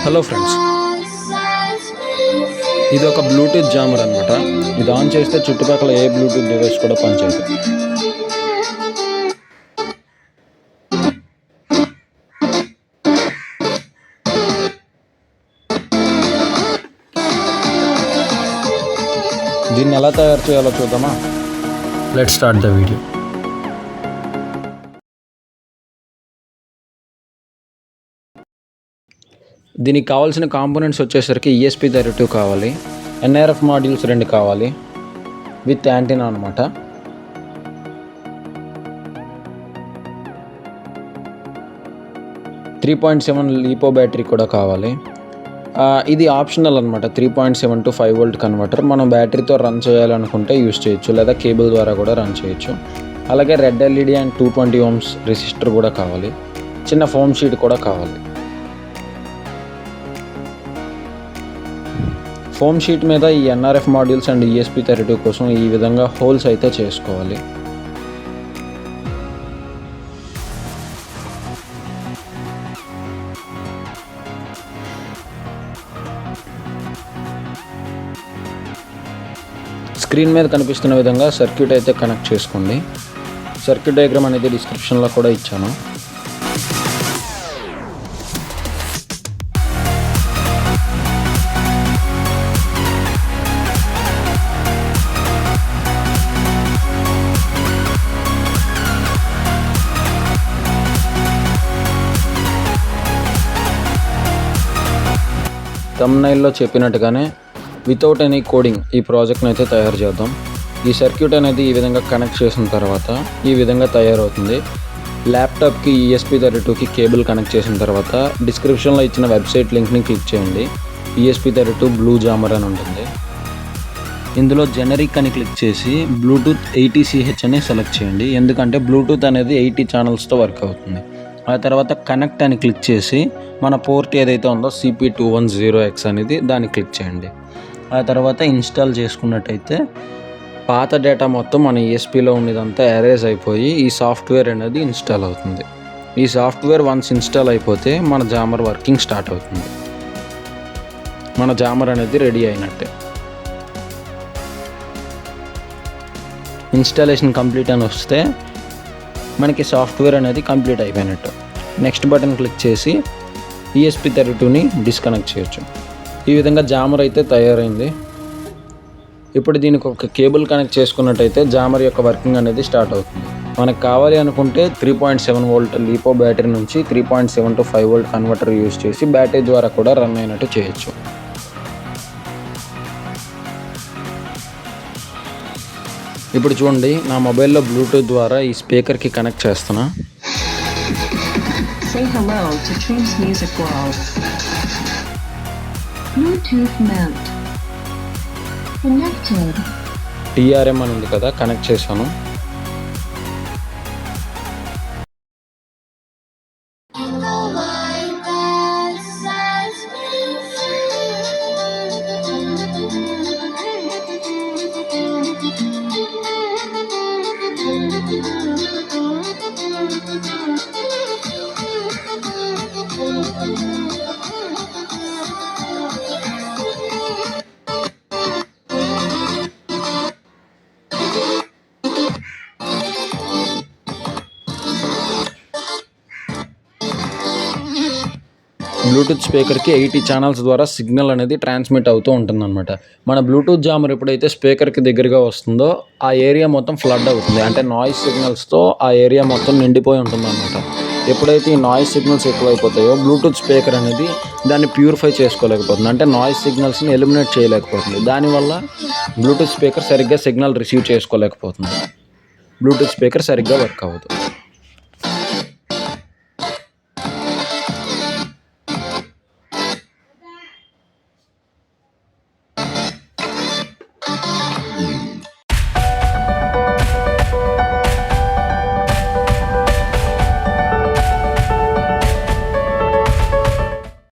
Hello friends, ఇది ఒక Bluetooth jammer అనమాట. ఇది ఆన్ చేస్తే చుట్టుపక్కల ఏ బ్లూటూత్ డివైస్ కూడా పనిచేయదు. దీన్ని ఎలా తయారు చేయాలో చూద్దామా? Let's start the video. దీనికి కావాల్సిన కాంపోనెంట్స్ వచ్చేసరికి ESP32 కావాలి, NRF మాడ్యూల్స్ 2 కావాలి విత్ యాంటీనా అనమాట. .7 లీపో బ్యాటరీ కూడా కావాలి. ఇది ఆప్షనల్ అనమాట. 3.7 to 5 volt కన్వర్టర్. మనం బ్యాటరీతో రన్ చేయాలనుకుంటే యూస్ చేయొచ్చు, లేదా కేబుల్ ద్వారా కూడా రన్ చేయొచ్చు. అలాగే red LED and 220 ohms resistor కూడా కావాలి. చిన్న ఫోమ్ షీట్ కూడా కావాలి. ఫోమ్ షీట్ మీద ఈ NRF మాడ్యూల్స్ అండ్ ESP32 కోసం ఈ విధంగా హోల్స్ అయితే చేసుకోవాలి. స్క్రీన్ మీద కనిపిస్తున్న విధంగా సర్క్యూట్ అయితే కనెక్ట్ చేసుకోండి. సర్క్యూట్ డయాగ్రామ్ అనేది డిస్క్రిప్షన్లో కూడా ఇచ్చాను. థంబ్నెయిల్లో చెప్పినట్టుగానే వితౌట్ ఎనీ కోడింగ్ ఈ ప్రాజెక్ట్ని అయితే తయారు చేద్దాం. ఈ సర్క్యూట్ అనేది ఈ విధంగా కనెక్ట్ చేసిన తర్వాత ఈ విధంగా తయారవుతుంది. ల్యాప్టాప్కి ESP32కి కేబుల్ కనెక్ట్ చేసిన తర్వాత డిస్క్రిప్షన్లో ఇచ్చిన వెబ్సైట్ లింక్ని క్లిక్ చేయండి. ESP32 బ్లూ జామర్ అని ఉంటుంది. ఇందులో జెనరిక్ అని క్లిక్ చేసి బ్లూటూత్ 80CH అని సెలెక్ట్ చేయండి, ఎందుకంటే బ్లూటూత్ అనేది 80 ఛానల్స్తో వర్క్ అవుతుంది. ఆ తర్వాత కనెక్ట్ అని క్లిక్ చేసి మన పోర్ట్ ఏదైతే ఉందో CP210X అనేది దాన్ని క్లిక్ చేయండి. ఆ తర్వాత ఇన్స్టాల్ చేసుకున్నట్టయితే పాత డేటా మొత్తం మన ESPలో ఉన్నదంతా ఎరేజ్ అయిపోయి ఈ సాఫ్ట్వేర్ అనేది ఇన్స్టాల్ అవుతుంది. ఈ సాఫ్ట్వేర్ వన్స్ ఇన్స్టాల్ అయిపోతే మన జామర్ వర్కింగ్ స్టార్ట్ అవుతుంది. మన జామర్ అనేది రెడీ అయినట్టే. ఇన్స్టాలేషన్ కంప్లీట్ అని వస్తే మనకి సాఫ్ట్వేర్ అనేది కంప్లీట్ అయిపోయినట్టు. నెక్స్ట్ బటన్ క్లిక్ చేసి ESP32ని డిస్కనెక్ట్ చేయొచ్చు. ఈ విధంగా జామర్ అయితే తయారైంది. ఇప్పుడు దీనికి ఒక కేబుల్ కనెక్ట్ చేసుకున్నట్టయితే జామర్ యొక్క వర్కింగ్ అనేది స్టార్ట్ అవుతుంది. మనకు కావాలి అనుకుంటే 3.7 volt లీపో బ్యాటరీ నుంచి 3.7 to 5 volt కన్వర్టర్ యూజ్ చేసి బ్యాటరీ ద్వారా కూడా రన్ అయినట్టు చేయొచ్చు. ఇప్పుడు చూడండి, నా మొబైల్లో బ్లూటూత్ ద్వారా ఈ స్పీకర్కి కనెక్ట్ చేస్తున్నా. Say hello to Dreams Music World. Bluetooth mode connected. TRM అని ఉంది కదా, కనెక్ట్ చేశాను. బ్లూటూత్ స్పీకర్కి 80 ఛానల్స్ ద్వారా సిగ్నల్ అనేది ట్రాన్స్మిట్ అవుతూ ఉంటుందన్నమాట. మన బ్లూటూత్ జామర్ ఎప్పుడైతే స్పీకర్కి దగ్గరగా వస్తుందో ఆ ఏరియా మొత్తం ఫ్లడ్ అవుతుంది. అంటే నాయిస్ సిగ్నల్స్తో ఆ ఏరియా మొత్తం నిండిపోయి ఉంటుందన్నమాట. ఎప్పుడైతే ఈ నాయిస్ సిగ్నల్స్ ఎక్కువైపోతాయో బ్లూటూత్ స్పీకర్ అనేది దాన్ని ప్యూరిఫై చేసుకోలేకపోతుంది. అంటే నాయిస్ సిగ్నల్స్ని ఎలిమినేట్ చేయలేకపోతుంది. దానివల్ల బ్లూటూత్ స్పీకర్ సరిగ్గా సిగ్నల్ రిసీవ్ చేసుకోలేకపోతుంది. బ్లూటూత్ స్పీకర్ సరిగ్గా వర్క్ అవ్వదు.